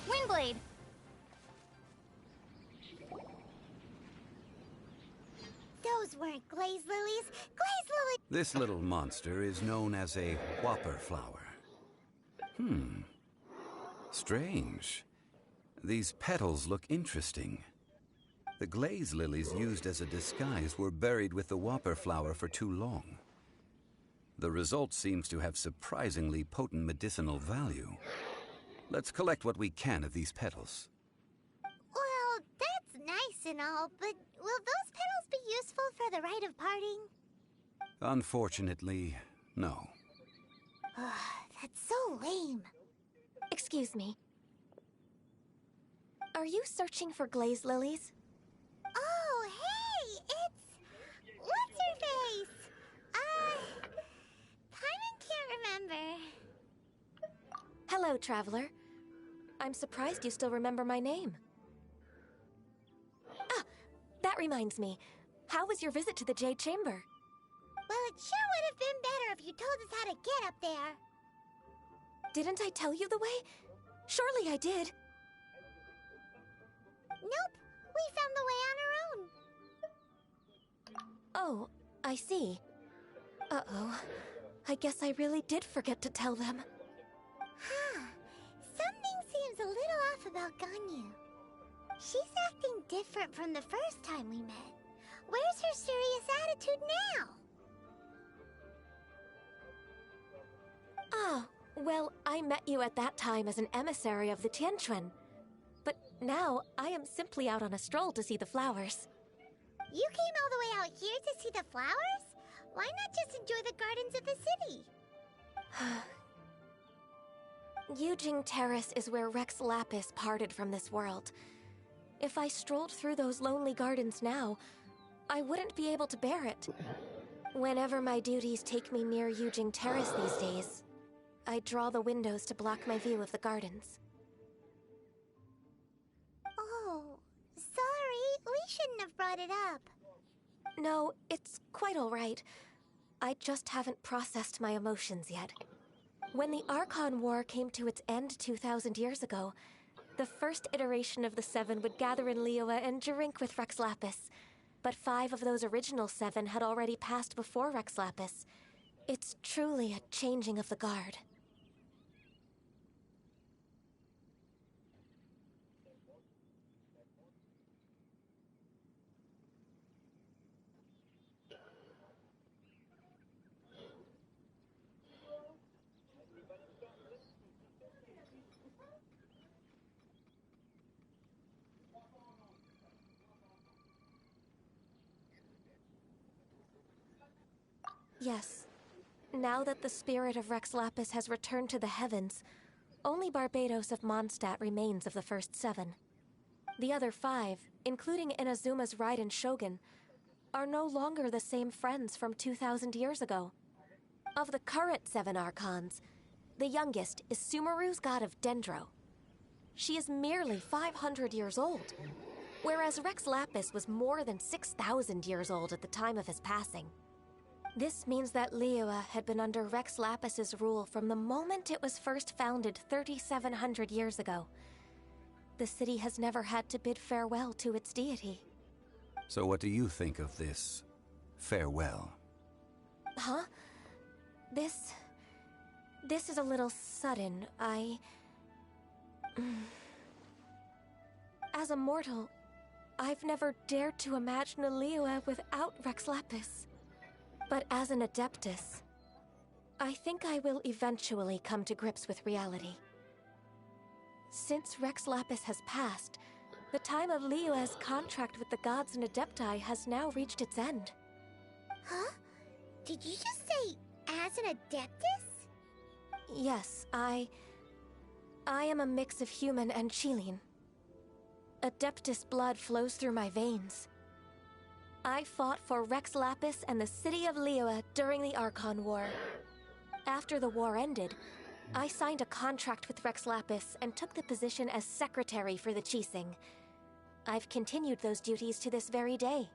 Windblade! Those weren't glaze lilies. Glaze lilies! This little monster is known as a whopper flower. Strange. These petals look interesting. The glaze lilies used as a disguise were buried with the whopper flower for too long. The result seems to have surprisingly potent medicinal value. Let's collect what we can of these petals. Well, that's nice and all, but will those petals be useful for the rite of parting? Unfortunately, no. That's so lame. Excuse me. Are you searching for glaze lilies? Oh, hey! It's... what's-her-face? Paimon can't remember. Hello, traveler. I'm surprised you still remember my name. Ah, that reminds me. How was your visit to the Jade Chamber? Well, it sure would have been better if you told us how to get up there. Didn't I tell you the way? Surely I did. Nope, we found the way on our own. Oh, I see. Uh-oh. I guess I really did forget to tell them. Huh. Something seems a little off about Ganyu. She's acting different from the first time we met. Where's her serious attitude now? Ah, well, I met you at that time as an emissary of the Tianquan. But now, I am simply out on a stroll to see the flowers. You came all the way out here to see the flowers? Why not just enjoy the gardens of the city? Yujing Terrace is where Rex Lapis parted from this world. If I strolled through those lonely gardens now, I wouldn't be able to bear it. Whenever my duties take me near Yujing Terrace these days, I draw the windows to block my view of the gardens. Oh, sorry. We shouldn't have brought it up. No, it's quite all right. I just haven't processed my emotions yet. When the Archon War came to its end 2,000 years ago, the first iteration of the Seven would gather in Liyue and drink with Rex Lapis. But 5 of those original 7 had already passed before Rex Lapis. It's truly a changing of the guard. Yes. Now that the spirit of Rex Lapis has returned to the heavens, only Barbados of Mondstadt remains of the first 7. The other 5, including Inazuma's Raiden Shogun, are no longer the same friends from 2,000 years ago. Of the current 7 Archons, the youngest is Sumeru's god of Dendro. She is merely 500 years old, whereas Rex Lapis was more than 6,000 years old at the time of his passing. This means that Liyue had been under Rex Lapis's rule from the moment it was first founded 3,700 years ago. The city has never had to bid farewell to its deity. So what do you think of this farewell? Huh? This is a little sudden. As a mortal, I've never dared to imagine a Liyue without Rex Lapis. But as an Adeptus, I think I will eventually come to grips with reality. Since Rex Lapis has passed, the time of Liyue's contract with the gods and Adepti has now reached its end. Huh? Did you just say, as an Adeptus? Yes, I am a mix of human and Qilin. Adeptus blood flows through my veins. I fought for Rex Lapis and the city of Liyue during the Archon War. After the war ended, I signed a contract with Rex Lapis and took the position as secretary for the Qixing. I've continued those duties to this very day.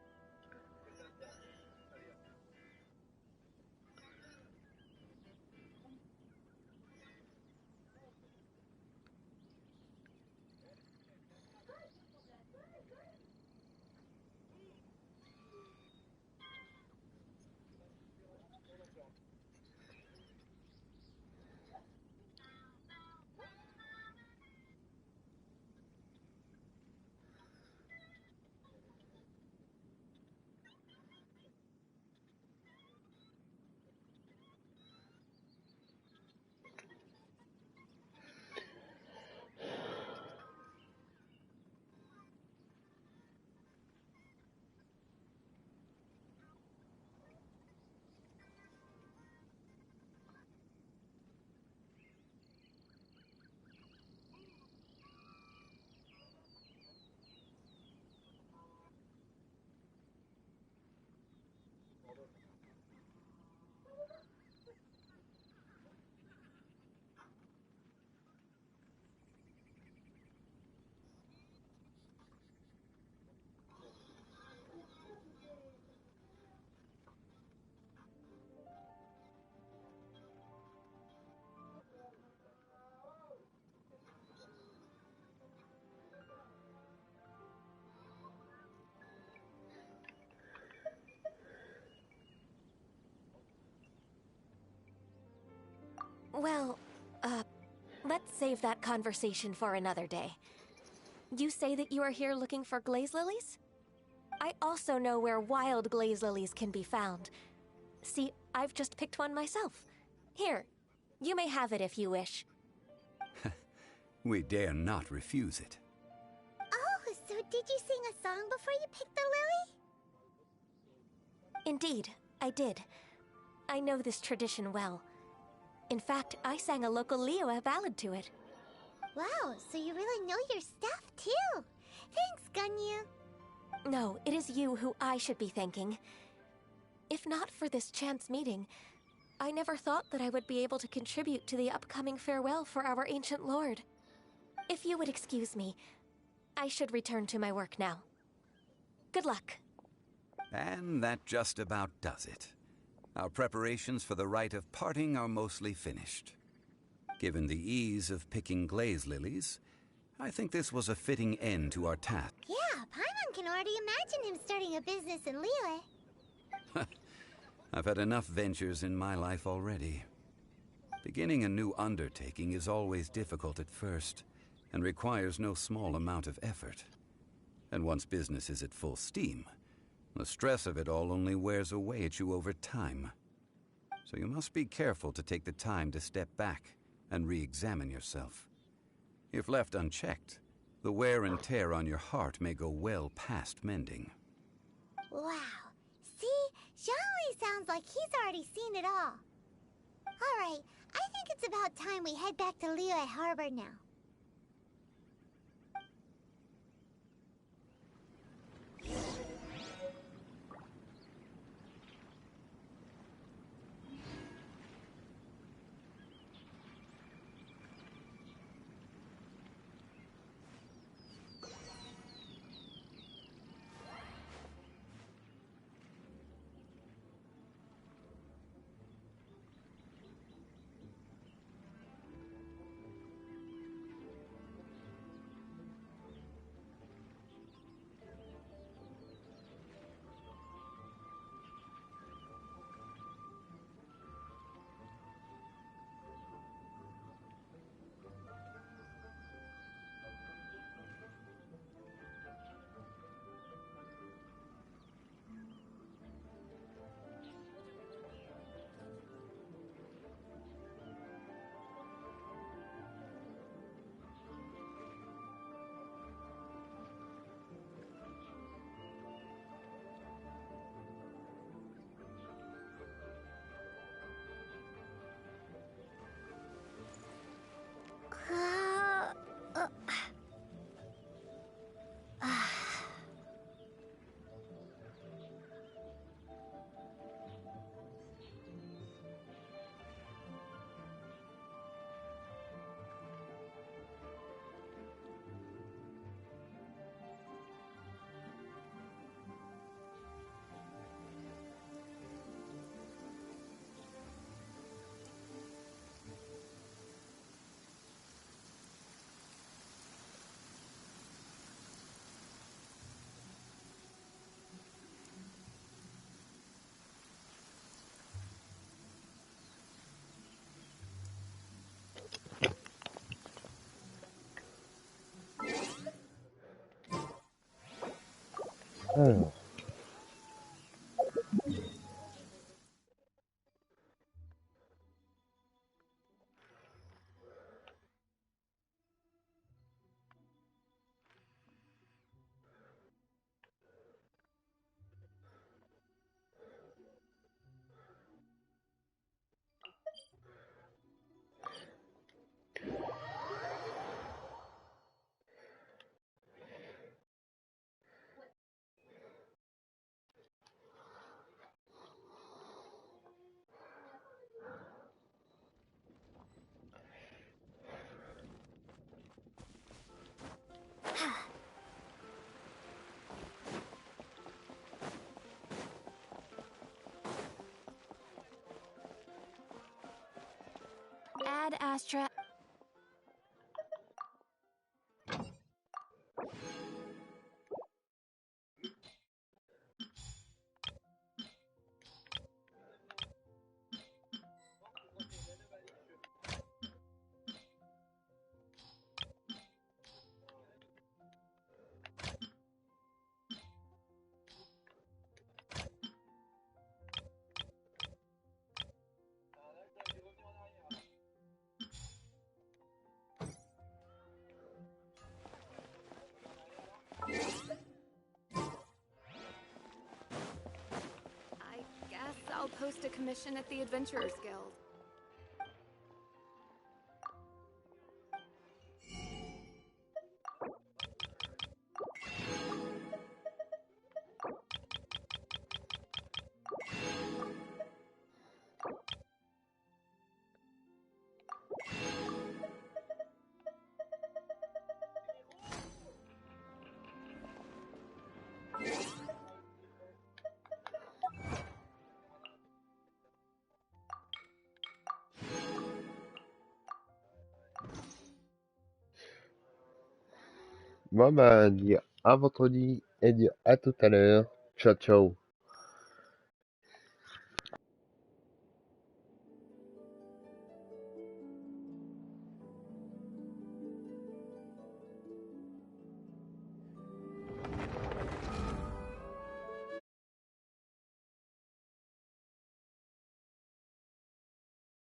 Well, let's save that conversation for another day. You say that you are here looking for glaze lilies? I also know where wild glaze lilies can be found. See, I've just picked one myself. Here, you may have it if you wish. We dare not refuse it. Oh, so did you sing a song before you picked the lily? Indeed, I did. I know this tradition well. In fact, I sang a local Liyue ballad to it. Wow, so you really know your stuff, too. Thanks, Gunyu. No, it is you who I should be thanking. If not for this chance meeting, I never thought that I would be able to contribute to the upcoming farewell for our ancient lord. If you would excuse me, I should return to my work now. Good luck. And that just about does it. Our preparations for the rite of parting are mostly finished. Given the ease of picking glaze lilies, I think this was a fitting end to our task. Yeah, Paimon can already imagine him starting a business in Liyue. I've had enough ventures in my life already. Beginning a new undertaking is always difficult at first, and requires no small amount of effort. And once business is at full steam, the stress of it all only wears away at you over time. So you must be careful to take the time to step back and re-examine yourself. If left unchecked, the wear and tear on your heart may go well past mending. Wow. See? Zhongli sounds like he's already seen it all. Alright, I think it's about time we head back to Liyue Harbor now. Alors. Ad Astra. post a commission at the Adventurers Guild. Moi, bah, dire à vendredi et dire à tout à l'heure. Ciao, ciao.